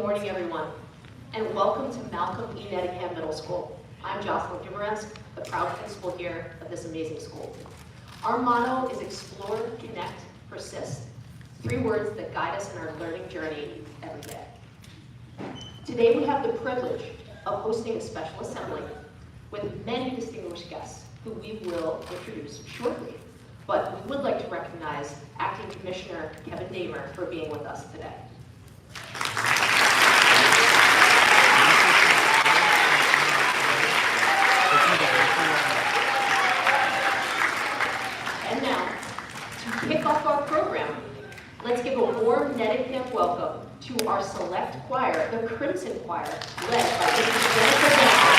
morning, everyone, and welcome to Malcolm E. Nettingham Middle School. I'm Jocelyn Gimerensk, the proud principal here of this amazing school. Our motto is explore, connect, persist. 3 words that guide us in our learning journey every day. Today we have the privilege of hosting a special assembly with many distinguished guests who we will introduce shortly. But we would like to recognize Acting Commissioner Kevin Damer for being with us today. And now, to kick off our program, let's give a warm Nettingham welcome to our select choir, the Crimson Choir, led by Mrs. Jennifer Bell.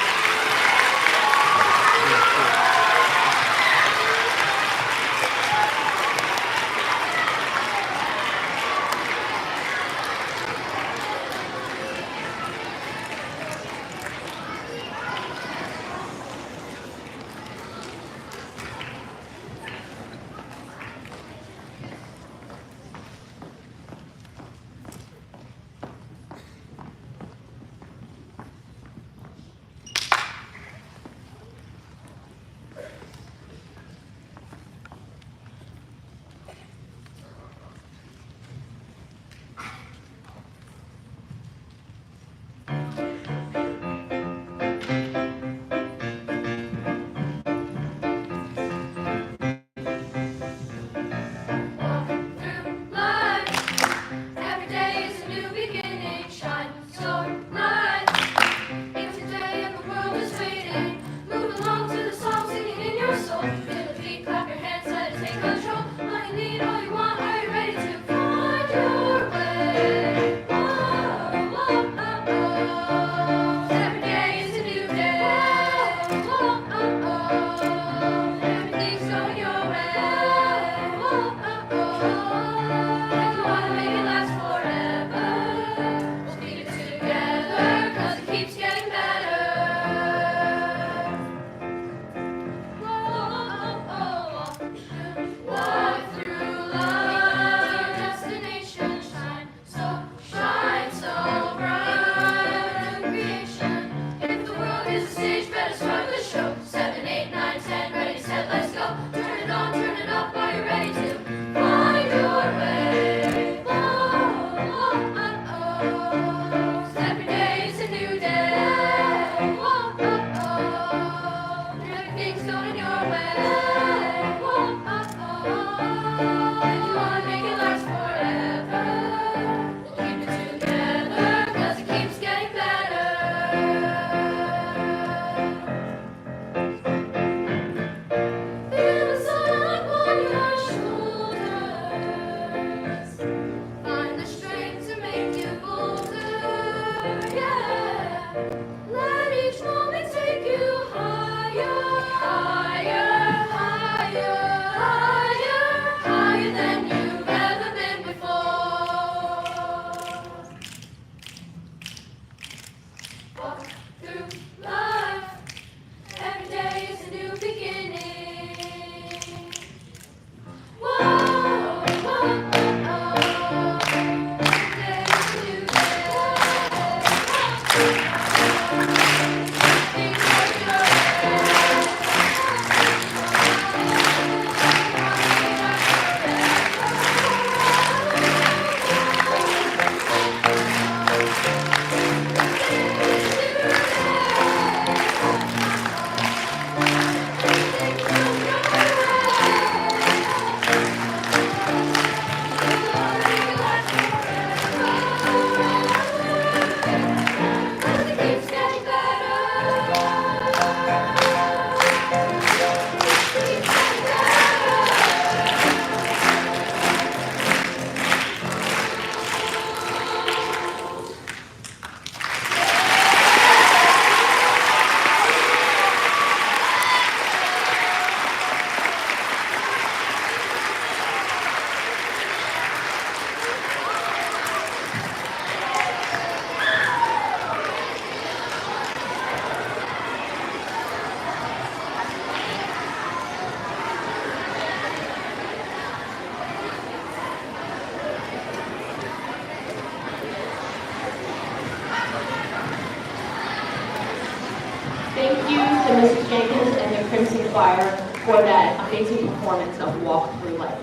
thank you to Mrs. Jenkins and the Crimson Choir for that amazing performance of Walk Through Life.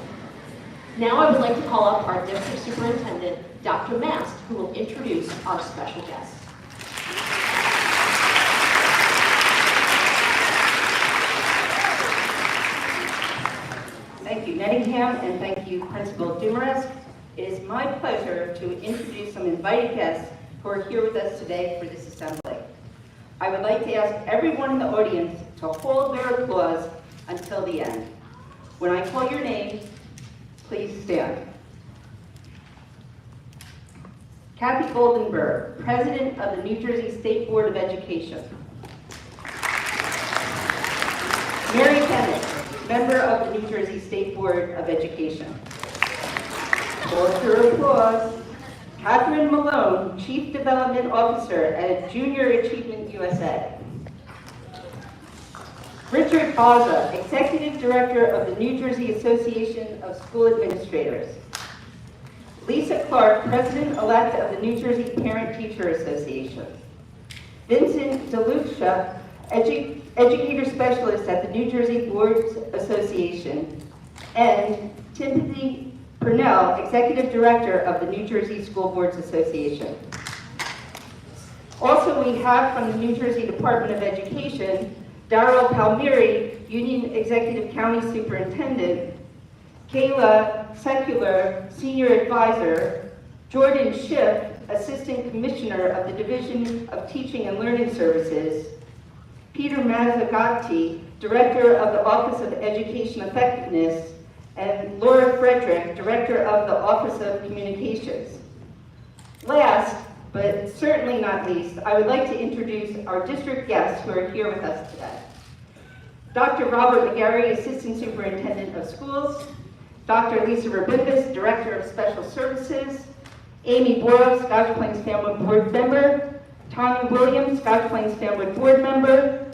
Now I would like to call up our district superintendent, Dr. Mast, who will introduce our special guest. Thank you, Nettingham, and thank you, Principal Dumaresque. It is my pleasure to introduce some invited guests who are here with us today for this assembly. I would like to ask everyone in the audience to hold their applause until the end. When I call your name, please stand. Kathy Goldenberg, President of the New Jersey State Board of Education. Mary Bennett, member of the New Jersey State Board of Education. Hold your applause. Catherine Malone, Chief Development Officer at Junior Achievement USA. Richard Baza, Executive Director of the New Jersey Association of School Administrators. Lisa Clark, President-elect of the New Jersey Parent-Teacher Association. Vincent DeLucia, Educator Specialist at the New Jersey Boards Association. And Timothy Purnell, Executive Director of the New Jersey School Boards Association. Also, we have from the New Jersey Department of Education, Darrell Palmieri, Union Executive County Superintendent, Kayla Secular, Senior Advisor, Jordan Schiff, Assistant Commissioner of the Division of Teaching and Learning Services, Peter Mazzagatti, Director of the Office of Education Effectiveness, and Laura Frederick, Director of the Office of Communications. Last, but certainly not least, I would like to introduce our district guests who are here with us today. Dr. Robert McGarry, Assistant Superintendent of Schools, Dr. Lisa Rabimbis, Director of Special Services, Amy Borough, Scotch Plains Fanwood Board Member, Tanya Williams, Scotch Plains Fanwood Board Member,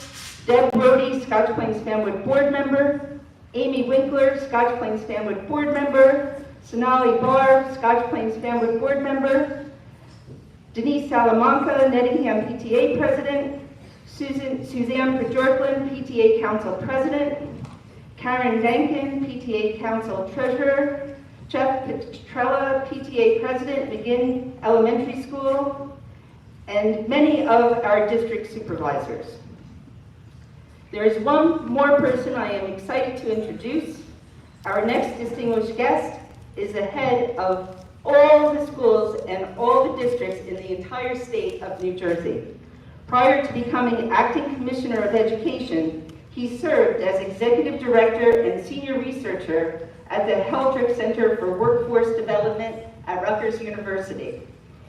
Deb Brody, Scotch Plains Fanwood Board Member, Amy Winkler, Scotch Plains Fanwood Board Member, Sonali Barr, Scotch Plains Fanwood Board Member, Denise Salamanca, Nettingham PTA President, Suzanne Pajorklin, PTA Council President, Karen Dankin, PTA Council Treasurer, Jeff Petrella, PTA President, McGinn Elementary School, and many of our district supervisors. There is one more person I am excited to introduce. Our next distinguished guest is the head of all the schools and all the districts in the entire state of New Jersey. Prior to becoming Acting Commissioner of Education, he served as Executive Director and Senior Researcher at the Heldrick Center for Workforce Development at Rutgers University.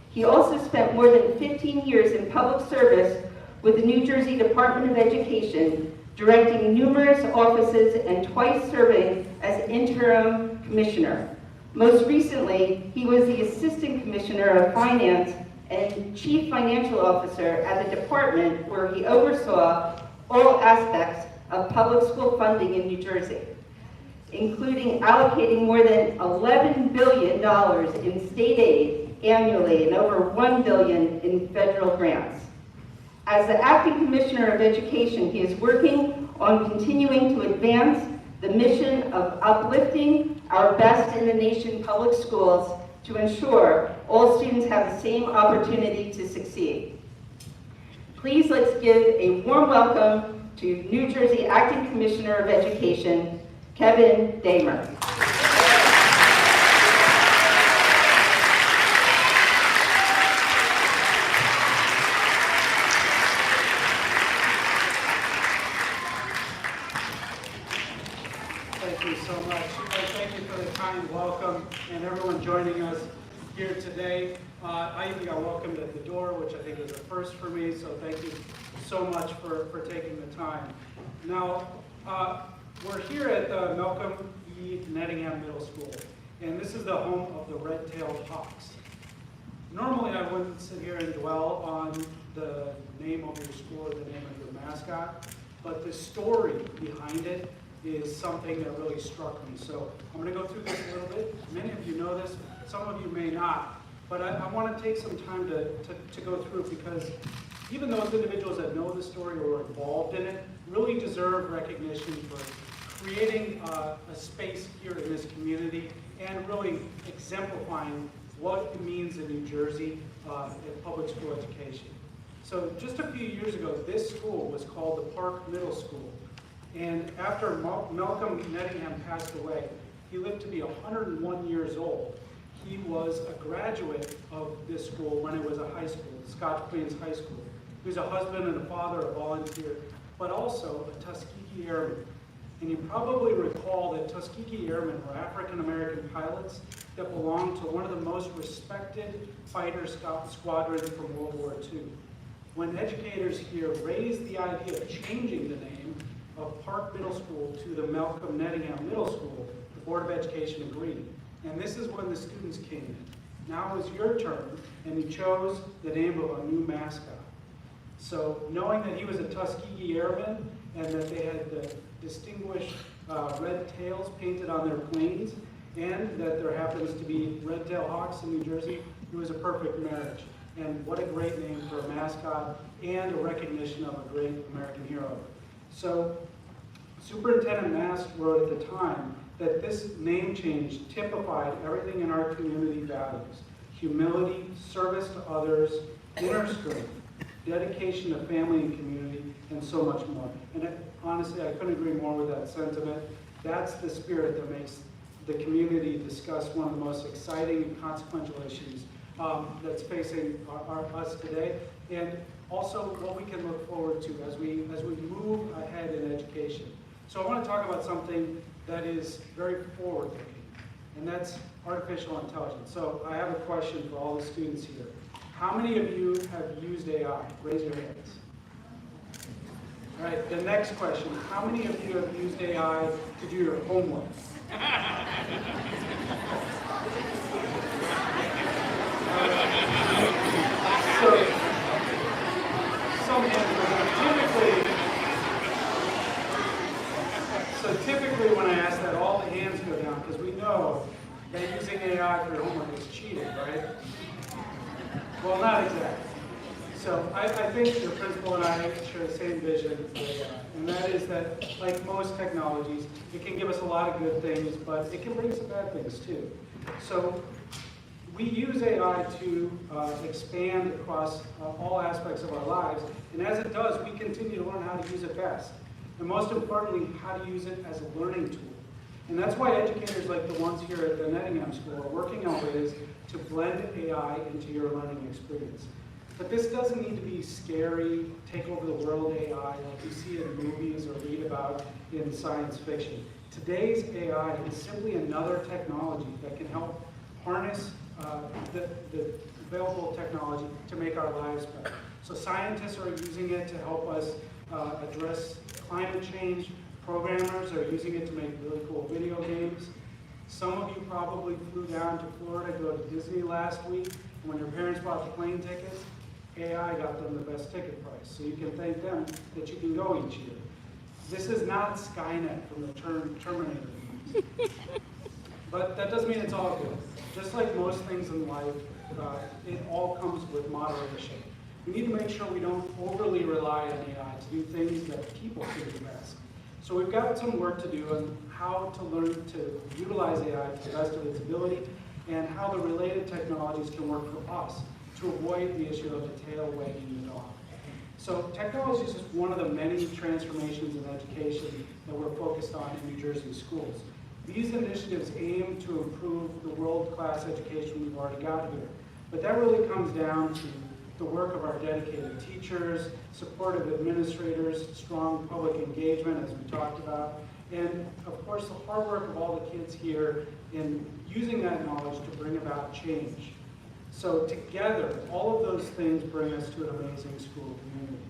He also spent more than 15 years in public service with the New Jersey Department of Education, directing numerous offices and twice serving as interim commissioner. Most recently, he was the Assistant Commissioner of Finance and Chief Financial Officer at the department where he oversaw all aspects of public school funding in New Jersey, including allocating more than $11 billion in state aid annually and over $1 billion in federal grants. As the Acting Commissioner of Education, he is working on continuing to advance the mission of uplifting our best in the nation public schools to ensure all students have the same opportunity to succeed. Please let's give a warm welcome to New Jersey Acting Commissioner of Education, Kevin Damer. Thank you so much. Thank you for the kind welcome and everyone joining us here today. I even got welcomed at the door, which I think is a first for me, so thank you so much for taking the time. Now, we're here at the Milken Nettingham Middle School, and this is the home of the red-tailed hawks. Normally, I wouldn't sit here and dwell on the name of your school or the name of your mascot, but the story behind it is something that really struck me. So I'm going to go through this a little bit. Many of you know this, some of you may not, but I want to take some time to go through it because even those individuals that know the story or are involved in it really deserve recognition for creating a space here in this community and really exemplifying what it means in New Jersey in public school education. So just a few years ago, this school was called the Park Middle School. And after Milken Nettingham passed away, he lived to be 101 years old. He was a graduate of this school when it was a high school, Scotch Plains High School. He was a husband and a father, a volunteer, but also a Tuskegee Airman. And you probably recall that Tuskegee Airmen were African-American pilots that belonged to one of the most respected fighter squadrons from World War II. When educators here raised the idea of changing the name of Park Middle School to the Milken Nettingham Middle School, the Board of Education agreed. And this is when the students came in. Now it was your turn, and you chose the name of a new mascot. So knowing that he was a Tuskegee Airman and that they had the distinguished red tails painted on their planes, and that there happens to be red-tailed hawks in New Jersey, it was a perfect marriage. And what a great name for a mascot and a recognition of a great American hero. So Superintendent Mast wrote at the time that this name change typified everything in our community values: humility, service to others, inner strength, dedication to family and community, and so much more. And honestly, I couldn't agree more with that sentiment. That's the spirit that makes the community discuss one of the most exciting and consequential issues that's facing us today, and also what we can look forward to as we move ahead in education. So I want to talk about something that is very forward-looking, and that's artificial intelligence. So I have a question for all the students here. How many of you have used AI? Raise your hands. All right, the next question. How many of you have used AI to do your homework? So, some hands typically when I ask that, all the hands go down because we know that using AI for your homework is cheating, right? Well, not exactly. So I think the principal and I share the same vision for AI, and that is that, like most technologies, it can give us a lot of good things, but it can bring some bad things too. So we use AI to expand across all aspects of our lives, and as it does, we continue to learn how to use it best. And most importantly, how to use it as a learning tool. And that's why educators like the ones here at the Nettingham School are working on ways to blend AI into your learning experience. But this doesn't need to be scary, take over the world AI like you see in movies or read about in science fiction. Today's AI is simply another technology that can help harness the available technology to make our lives better. So scientists are using it to help us address climate change. Programmers are using it to make really cool video games. Some of you probably flew down to Florida to go to Disney last week, and when your parents bought the plane tickets, AI got them the best ticket price. So you can thank them that you can go each year. This is not Skynet from the Terminator movies. But that doesn't mean it's all good. Just like most things in life, it all comes with moderation. We need to make sure we don't overly rely on AI to do things that people can do best. So we've got some work to do on how to learn to utilize AI to the best of its ability and how the related technologies can work for us to avoid the issue of the tail wagging the dog. So technology is just one of the many transformations in education that we're focused on in New Jersey schools. These initiatives aim to improve the world-class education we've already got here. But that really comes down to the work of our dedicated teachers, supportive administrators, strong public engagement, as we talked about, and of course the hard work of all the kids here in using that knowledge to bring about change. So together, all of those things bring us to an amazing school community.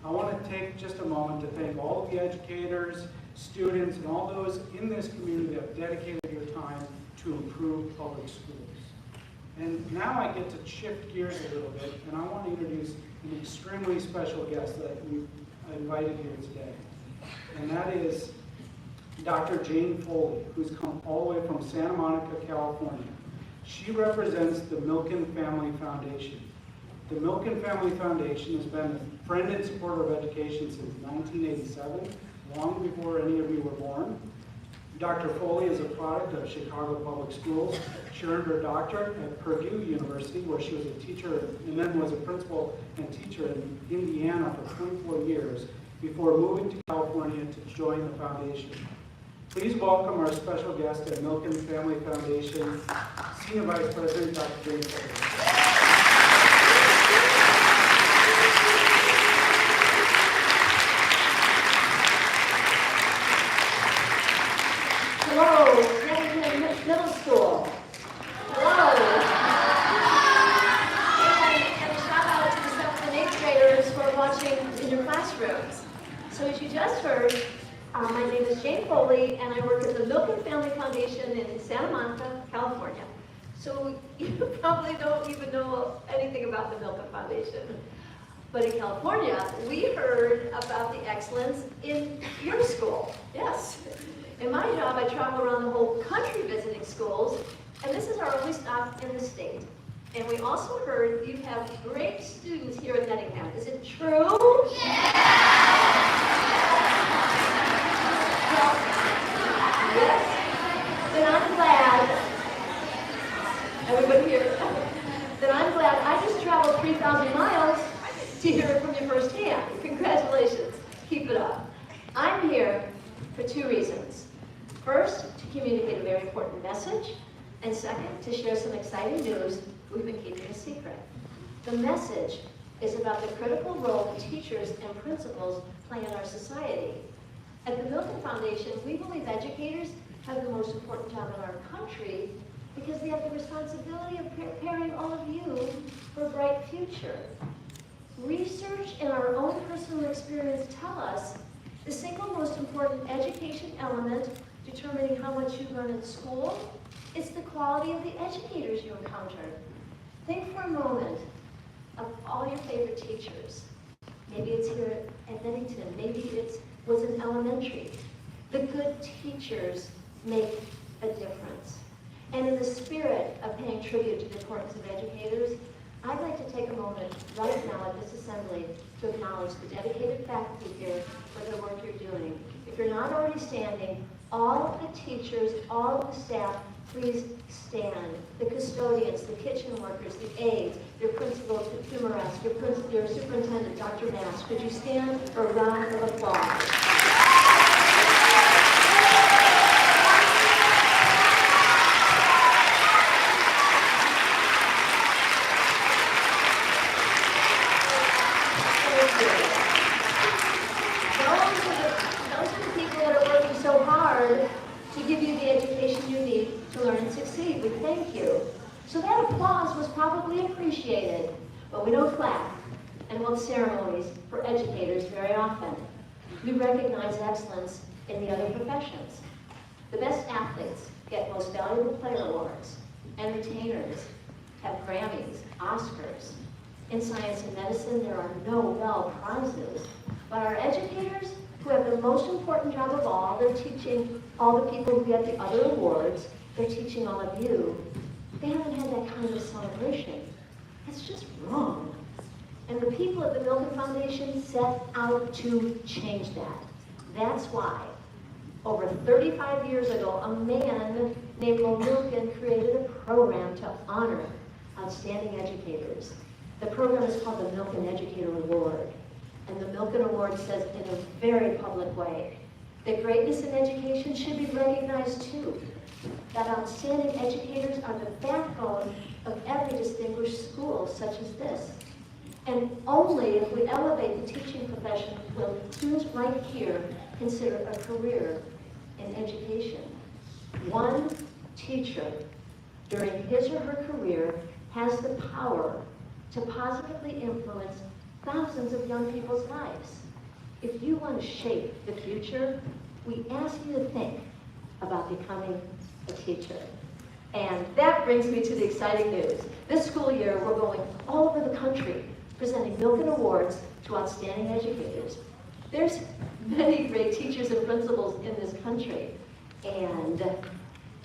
I want to take just a moment to thank all of the educators, students, and all those in this community that have dedicated your time to improve public schools. And now I get to shift gears a little bit, and I want to introduce an extremely special guest that we've invited here today. And that is Dr. Jane Foley, who's come all the way from Santa Monica, California. She represents the Milken Family Foundation. The Milken Family Foundation has been a friend and supporter of education since 1987, long before any of you were born. Dr. Foley is a product of Chicago Public Schools. She earned her doctorate at Purdue University, where she was a teacher and then was a principal and teacher in Indiana for 24 years before moving to California to join the foundation. Please welcome our special guest at Milken Family Foundation, Senior Vice President, Dr. James Foley. Hello, Nettingham Middle School. Hello. And a shout out to the 7th and 8th graders who are watching in your classrooms. So as you just heard, my name is Jane Foley, and I work at the Milken Family Foundation in Santa Monica, California. So you probably don't even know anything about the Milken Foundation. But in California, we heard about the excellence in your school. Yes. In my job, I travel around the whole country visiting schools, and this is our only stop in the state. And we also heard you have great students here at Nettingham. Is it true? Yes. Then I'm glad, everybody here, then I'm glad I just traveled 3,000 miles to hear it from you firsthand. Congratulations. Keep it up. I'm here for 2 reasons. First, to communicate a very important message, and second, to share some exciting news we've been keeping a secret. The message is about the critical role that teachers and principals play in our society. At the Milken Foundation, we believe educators have the most important job in our country because they have the responsibility of preparing all of you for a bright future. Research and our own personal experience tell us the single most important education element determining how much you learn in school is the quality of the educators you encounter. Think for a moment of all your favorite teachers. Maybe it's here at Nettington, maybe it was in elementary. The good teachers make a difference. And in the spirit of paying tribute to the importance of educators, I'd like to take a moment right now at this assembly to acknowledge the dedicated faculty here for the work you're doing. If you're not already standing, all of the teachers, all of the staff, please stand. The custodians, the kitchen workers, the aides, your principal, your superintendent, Dr. Mass, could you stand for a round of applause? To give you the education you need to learn and succeed. We thank you. So that applause was probably appreciated, but we don't clap and hold ceremonies for educators very often. We recognize excellence in the other professions. The best athletes get most valuable player awards. Entertainers have Grammys, Oscars. In science and medicine, there are Nobel Prizes. But our educators, who have the most important job of all, they're teaching all the people who get the other awards, they're teaching all of you. They haven't had that kind of celebration. That's just wrong. And the people at the Milken Foundation set out to change that. That's why, over 35 years ago, a man named Milken created a program to honor outstanding educators. The program is called the Milken Educator Award. And the Milken Award says in a very public way that greatness in education should be recognized too. That outstanding educators are the backbone of every distinguished school such as this. And only if we elevate the teaching profession will students right here consider a career in education. One teacher during his or her career has the power to positively influence thousands of young people's lives. If you want to shape the future, we ask you to think about becoming a teacher. And that brings me to the exciting news. This school year, we're going all over the country presenting Milken Awards to outstanding educators. There's many great teachers and principals in this country, and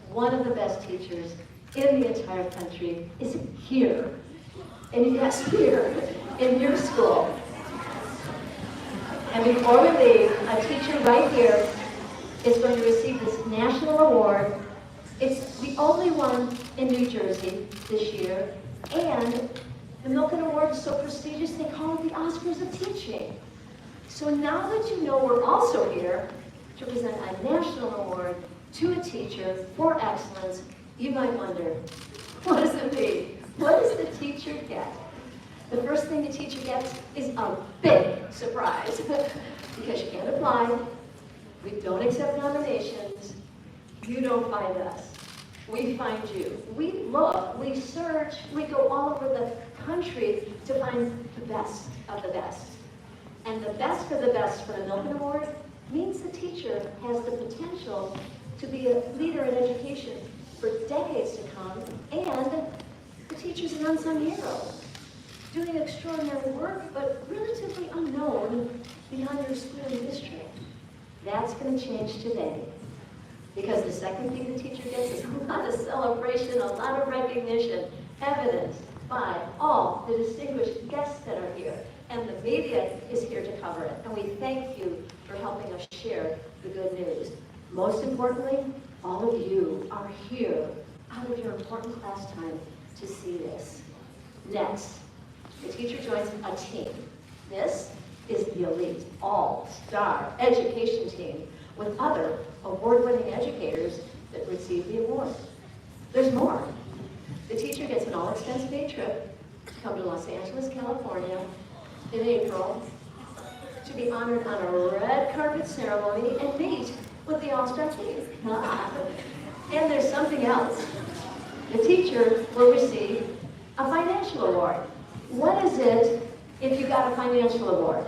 one of the best teachers in the entire country is here. And yes, here in your school. And before we leave, a teacher right here is going to receive this national award. It's the only one in New Jersey this year. And the Milken Award is so prestigious, they call it the Oscars of teaching. So now that you know we're also here to present a national award to a teacher for excellence, you might wonder, what does it mean? What does the teacher get? The first thing the teacher gets is a big surprise because you can't apply, we don't accept nominations, you don't find us, we find you. We look, we search, we go all over the country to find the best of the best. And the best of the best for the Milken Award means the teacher has the potential to be a leader in education for decades to come, and the teacher's an unsung hero, doing extraordinary work, but relatively unknown beyond your school and district. That's going to change today, because the second thing the teacher gets is a lot of celebration, a lot of recognition, evidenced by all the distinguished guests that are here. And the media is here to cover it. And we thank you for helping us share the good news. Most importantly, all of you are here out of your important class time to see this. Next, the teacher joins a team. This is the elite, all-star education team with other award-winning educators that receive the award. There's more. The teacher gets an all-expense-paid trip to come to Los Angeles, California in April to be honored on a red carpet ceremony and meet with the all-star team. And there's something else. The teacher will receive a financial award. What is it if you got a financial award?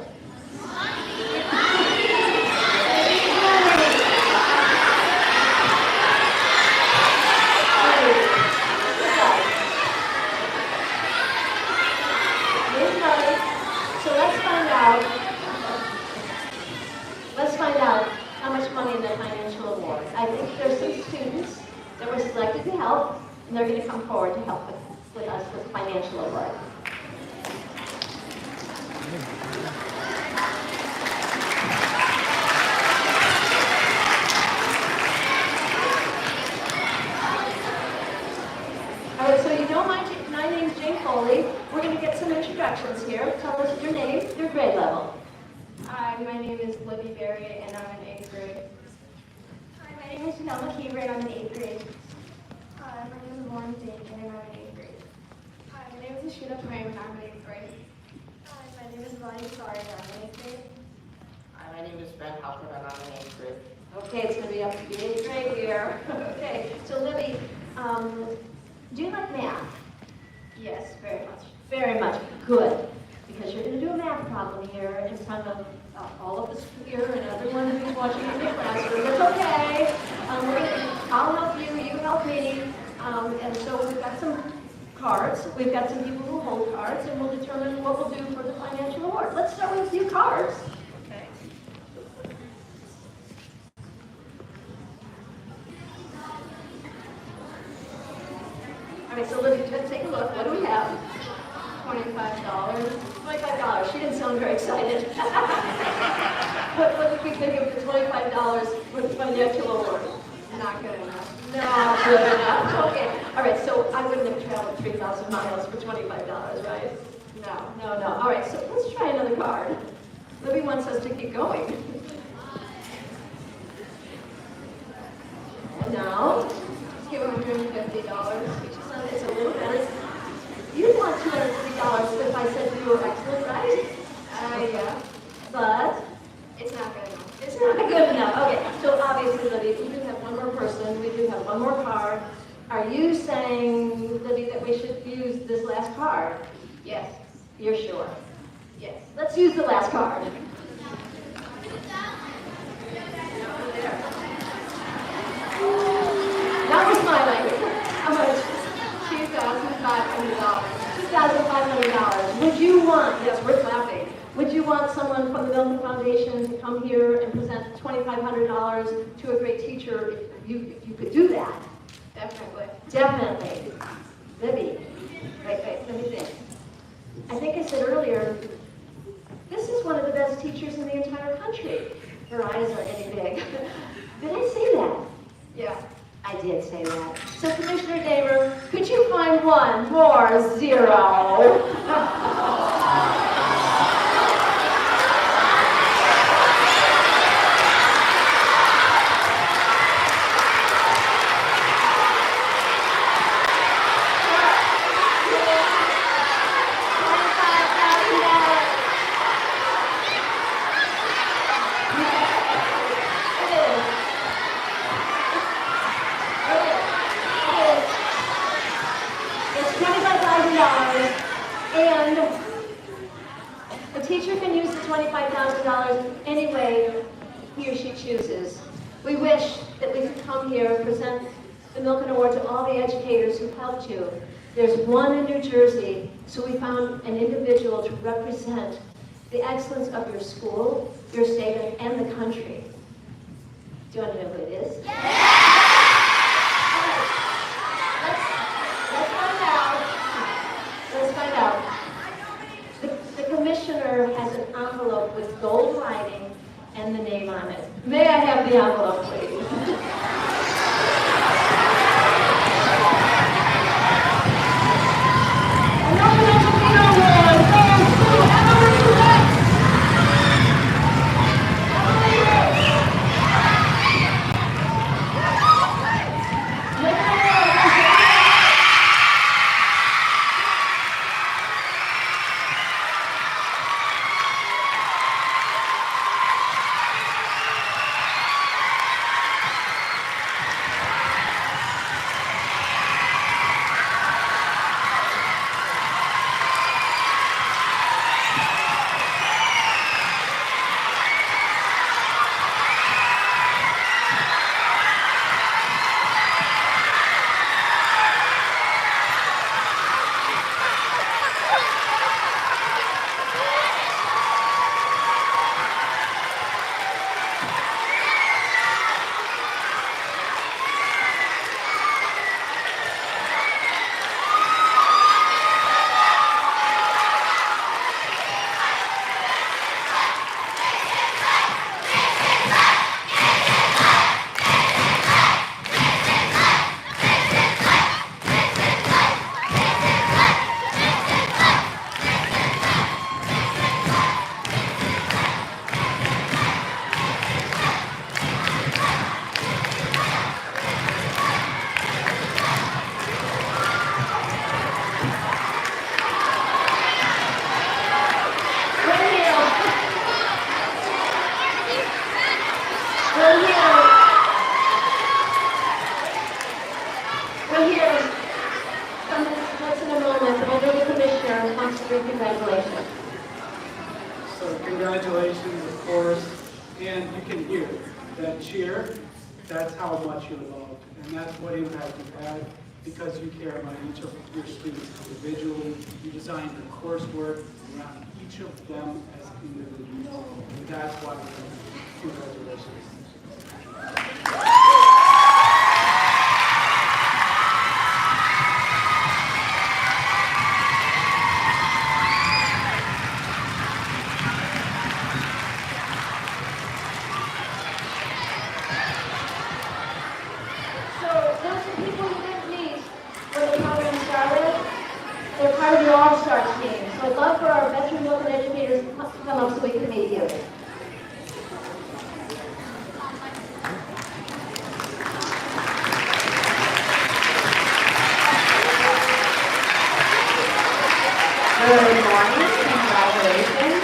Let's find out how much money in the financial award. I think there's some students that were selected to help, and they're going to come forward to help with us with financial award. All right, so you know my name's Jane Foley. We're going to get some introductions here. Tell us your name, your grade level. Hi, my name is Libby Berry, and I'm in 8th grade. Hi, my name is Chanel McKeever, and I'm in 8th grade. Hi, my name is Lauren Dane, and I'm in 8th grade. Hi, my name is Ashuna Prime, and I'm in 8th grade. Hi, my name is Bonnie Sorry, and I'm in 8th grade. Hi, my name is Ben Halford, and I'm in 8th grade. Okay, it's going to be up to the 8th grade here. Okay, so Libby, do you like math? Yes, very much. Very much. Good. Because you're going to do a math problem here in front of all of us here and everyone who's watching in the classroom. It's okay. I'll help you, you help me. And so we've got some cards. We've got some people who hold cards, and we'll determine what we'll do for the financial award. Let's start with a few cards. Okay. All right, so Libby, let's take a look. What do we have? $25. $25. She didn't sound very excited. What did we think of the $25 for the financial award? Not good enough. Not good enough. Okay. All right, so I wouldn't have traveled 3,000 miles for $25, right? No. All right, so let's try another card. Libby wants us to keep going. And now, $250. it's a little better. You'd want $250 if I said you were excellent, right? Yeah. But It's not good enough. it's not good enough. Okay, so obviously, Libby, we do have one more person. We do have one more card. Are you saying, Libby, that we should use this last card? Yes. You're sure? Yes. Let's use the last card. Now we're smiling. How much? $2,500. $2,500. Would you want, yes, we're clapping. Would you want someone from the Milken Foundation to come here and present $2,500 to a great teacher if you could do that? Definitely. Definitely. Libby, wait, let me think. I think I said earlier, this is one of the best teachers in the entire country. Her eyes are getting big. Did I say that? Yeah. I did say that. So Commissioner Daver, could you find one more zero? It's $25,000, and the teacher can use the $25,000 any way he or she chooses. We wish that we could come here and present the Milken Award to all the educators who helped you. There's one in New Jersey, so we found an individual to represent the excellence of your school, your state, and the country. Do you want to know who it is? Let's find out. The commissioner has an envelope with gold writing and the name on it. May I have the envelope, please? Another Educator Award goes to Emily Litz. We're here. Come in a moment. Over the commissioner wants to give congratulations. So congratulations, of course, and you can hear that cheer. That's how much you're loved, and that's what impact you've had because you care about each of your students individually. You designed your coursework around each of them as individuals, and that's why we love you. Congratulations. They're part of the All-Star team. So I'd love for our veteran Milken educators to come up so we can meet you. Good morning, congratulations.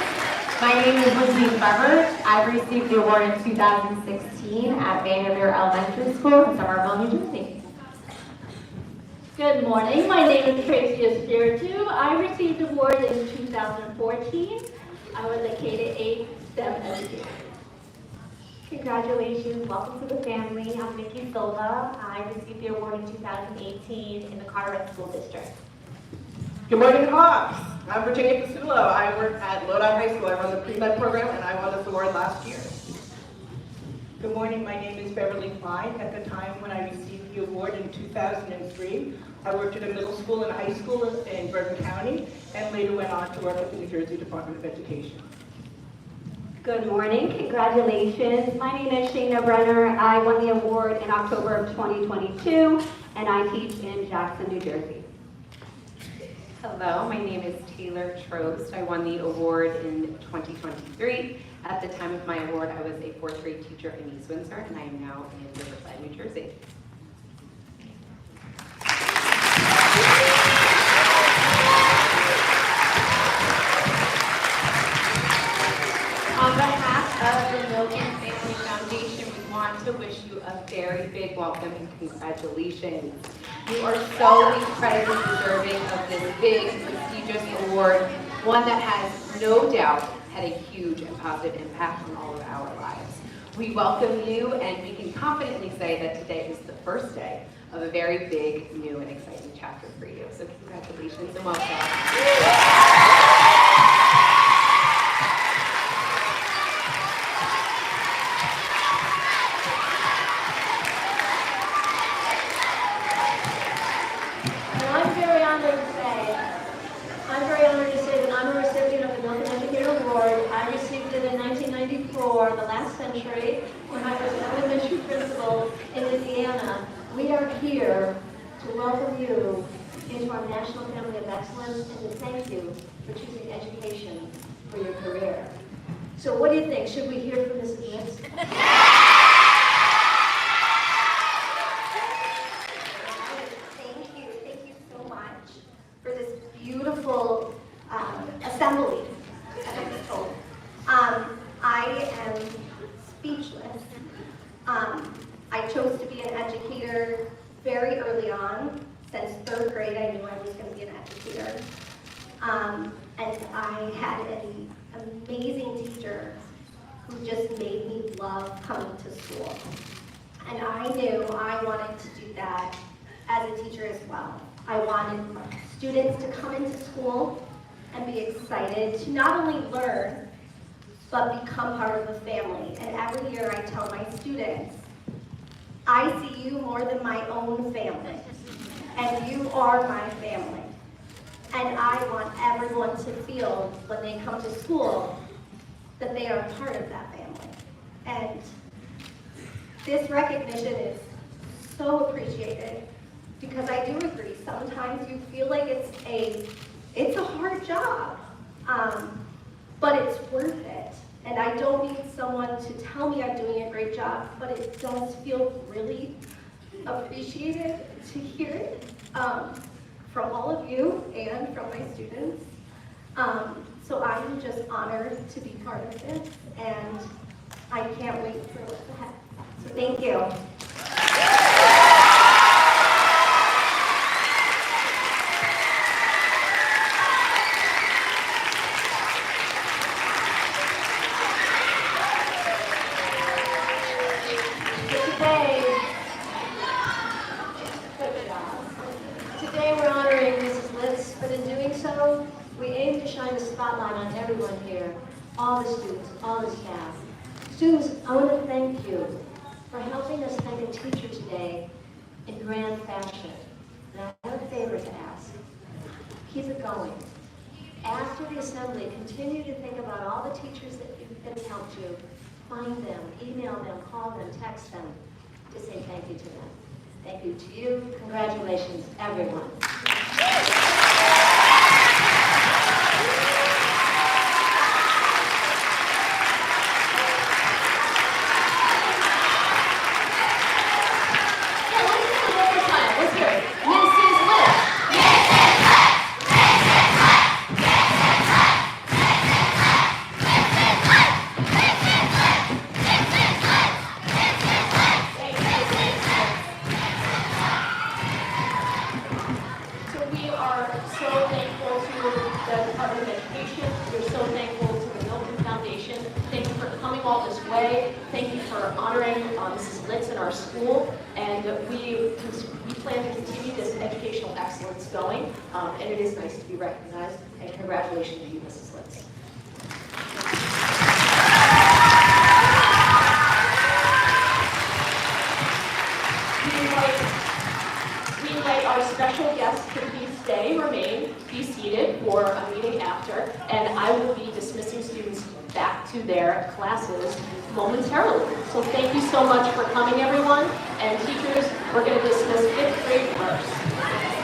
My name is Lindsay Fever. I received the award in 2016 at Vandermeer Elementary School in Somerville, New Jersey. Good morning. My name is Tracy Espiritu. I received the award in 2014. I was a K-8 STEM educator. Congratulations. Welcome to the family. I'm Nikki Silva. I received the award in 2018 in the Carteret School District. Good morning, Hawks. I'm Virginia Pasulo. I work at Lodi High School. I run the pre-med program, and I won this award last year. Good morning, my name is Beverly Klein. At the time when I received the award in 2003, I worked at a middle school and high school in Bergen County, and later went on to work at the New Jersey Department of Education. Good morning, congratulations. My name is Shayna Brenner. I won the award in October of 2022, and I teach in Jackson, New Jersey. Hello, my name is Taylor Trost. I won the award in 2023. At the time of my award, I was a fourth grade teacher in East Windsor, and I am now in Riverside, New Jersey. On behalf of the Milken Family Foundation, we want to wish you a very big welcome and congratulations. You are so incredibly deserving of this big, prestigious award, one that has no doubt had a huge and positive impact on all of our lives. We welcome you, and we can confidently say that today is the first day of a very big, new, and exciting chapter for you. So congratulations and welcome. The last century, when I was an elementary principal in Indiana. We are here to welcome you into our National Family of Excellence and to thank you for choosing education for your career. So what do you think? Should we hear from Mrs. Litz? Thank you so much for this beautiful assembly, as I was told. I am speechless. I chose to be an educator very early on. Since third grade, I knew I was going to be an educator. And I had an amazing teacher who just made me love coming to school. And I knew I wanted to do that as a teacher as well. I wanted students to come into school and be excited to not only learn, but become part of the family. And every year I tell my students, I see you more than my own family, and you are my family. And I want everyone to feel when they come to school that they are part of that family. And this recognition is so appreciated because I do agree, sometimes you feel like it's a hard job, but it's worth it. And I don't need someone to tell me I'm doing a great job, but it does feel really appreciated to hear it from all of you and from my students. So I'm just honored to be part of this, and I can't wait for what's ahead. So thank you. Today we're honoring Mrs. Litz, but in doing so, we aim to shine a spotlight on everyone here, all the students, all the staff. Students, I want to thank you for helping us thank a teacher today in grand fashion. And I have a favor to ask. Keep it going. After the assembly, continue to think about all the teachers that have helped you. Find them, email them, call them, text them to say thank you to them. Thank you to you. Congratulations, everyone. All this way. Thank you for honoring Mrs. Litz in our school, and we plan to continue this educational excellence going, and it is nice to be recognized, and congratulations to you, Mrs. Litz. and I will be dismissing students back to their classes momentarily. So thank you so much for coming, everyone. And teachers, we're going to dismiss 5th grade first.